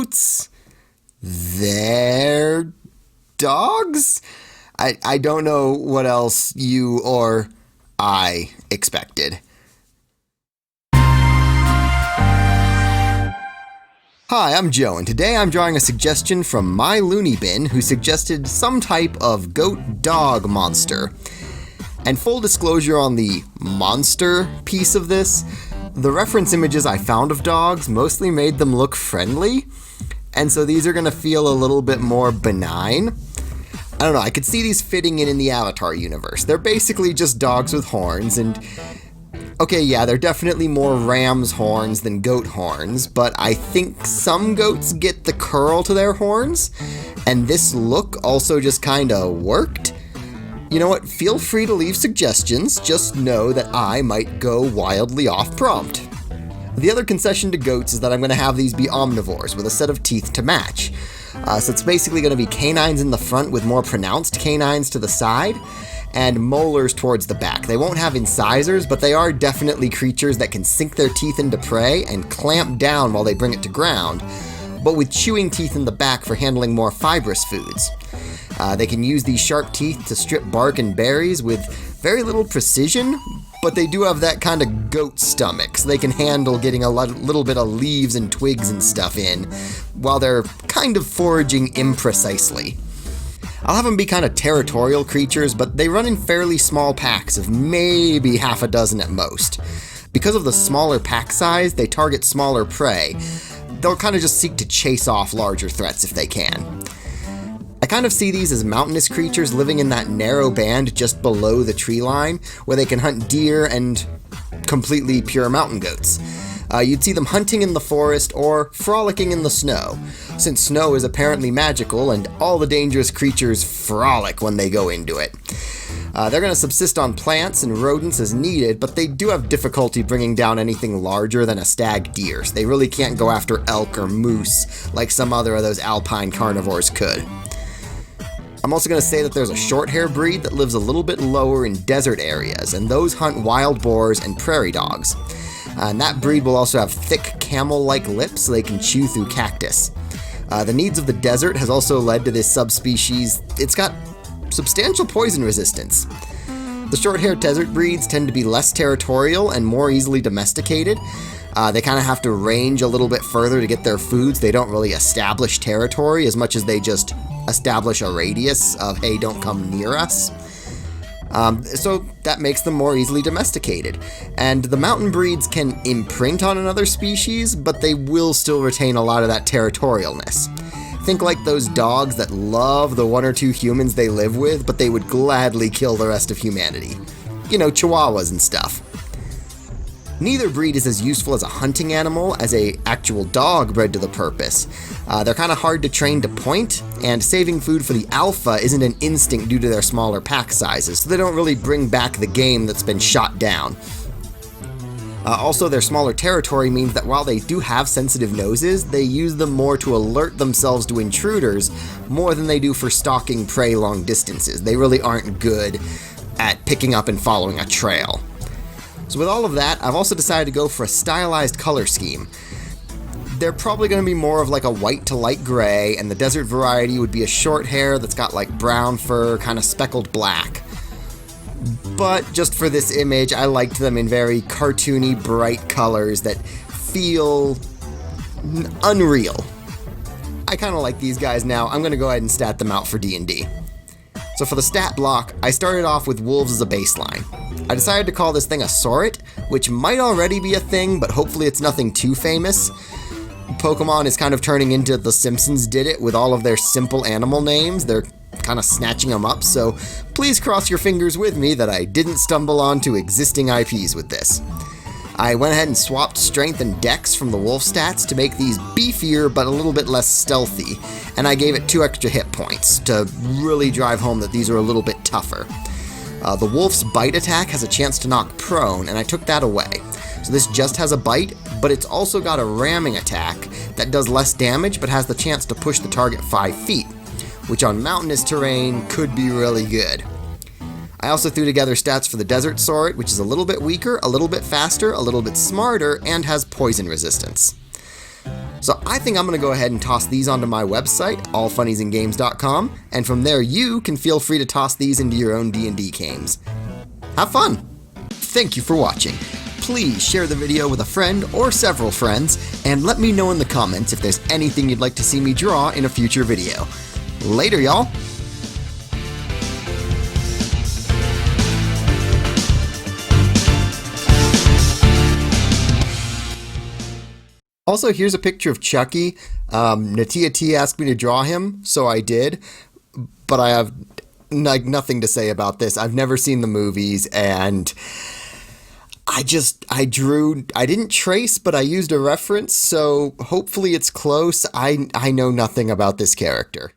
goats. They're dogs? I don't know what else you or I expected. Hi, I'm Joe, and today I'm drawing a suggestion from my Looney bin, who suggested some type of goat-dog monster. And full disclosure on the monster piece of this, the reference images I found of dogs mostly made them look friendly, and so these are going to feel a little bit more benign. I don't know, I could see these fitting in the Avatar universe. They're basically just dogs with horns, and okay, yeah, they're definitely more ram's horns than goat horns, but I think some goats get the curl to their horns, and this look also just kinda worked. You know what, feel free to leave suggestions, just know that I might go wildly off prompt. The other concession to goats is that I'm going to have these be omnivores with a set of teeth to match. So it's basically going to be canines in the front with more pronounced canines to the side, and molars towards the back. They won't have incisors, but they are definitely creatures that can sink their teeth into prey and clamp down while they bring it to ground, but with chewing teeth in the back for handling more fibrous foods. They can use these sharp teeth to strip bark and berries with very little precision, but they do have that kind of goat stomach, so they can handle getting a little bit of leaves and twigs and stuff in, while they're kind of foraging imprecisely. I'll have them be kind of territorial creatures, but they run in fairly small packs of maybe half a dozen at most. Because of the smaller pack size, they target smaller prey. They'll kind of just seek to chase off larger threats if they can. I kind of see these as mountainous creatures living in that narrow band just below the tree line, where they can hunt deer and completely pure mountain goats. You'd see them hunting in the forest or frolicking in the snow, since snow is apparently magical and all the dangerous creatures frolic when they go into it. They're going to subsist on plants and rodents as needed, but they do have difficulty bringing down anything larger than a stag deer. So they really can't go after elk or moose like some other of those alpine carnivores could. I'm also going to say that there's a short-hair breed that lives a little bit lower in desert areas, and those hunt wild boars and prairie dogs. And that breed will also have thick camel-like lips so they can chew through cactus. The needs of the desert has also led to this subspecies. It's got substantial poison resistance. The short-haired desert breeds tend to be less territorial and more easily domesticated. They kind of have to range a little bit further to get their foods. They don't really establish territory as much as they just establish a radius of, hey, don't come near us. So that makes them more easily domesticated. And the mountain breeds can imprint on another species, but they will still retain a lot of that territorialness. Think like those dogs that love the one or two humans they live with, but they would gladly kill the rest of humanity. You know, chihuahuas and stuff. Neither breed is as useful as a hunting animal as a actual dog bred to the purpose. They're kind of hard to train to point, and saving food for the alpha isn't an instinct due to their smaller pack sizes, so they don't really bring back the game that's been shot down. Also, their smaller territory means that while they do have sensitive noses, they use them more to alert themselves to intruders more than they do for stalking prey long distances. They really aren't good at picking up and following a trail. So with all of that, I've also decided to go for a stylized color scheme. They're probably going to be more of like a white to light gray, and the desert variety would be a short hair that's got like brown fur, kind of speckled black. But just for this image, I liked them in very cartoony, bright colors that feel unreal. I kind of like these guys now. I'm going to go ahead and stat them out for D&D. So for the stat block, I started off with wolves as a baseline. I decided to call this thing a sauret, which might already be a thing, but hopefully it's nothing too famous. Pokemon is kind of turning into The Simpsons did it with all of their simple animal names. They're kind of snatching them up, so please cross your fingers with me that I didn't stumble onto existing IPs with this. I went ahead and swapped strength and dex from the wolf stats to make these beefier but a little bit less stealthy, and I gave it 2 extra hit points to really drive home that these are a little bit tougher. The wolf's bite attack has a chance to knock prone, and I took that away. So this just has a bite, but it's also got a ramming attack that does less damage but has the chance to push the target 5 feet, which on mountainous terrain could be really good. I also threw together stats for the Desert Sauret, which is a little bit weaker, a little bit faster, a little bit smarter, and has poison resistance. So I think I'm going to go ahead and toss these onto my website, allfunniesandgames.com, and from there you can feel free to toss these into your own D&D games. Have fun! Thank you for watching. Please share the video with a friend or several friends, and let me know in the comments if there's anything you'd like to see me draw in a future video. Later, y'all! Also, here's a picture of Chucky. Natiya T asked me to draw him, so I did. But I have nothing to say about this. I've never seen the movies, and I didn't trace, but I used a reference, so hopefully it's close. I know nothing about this character.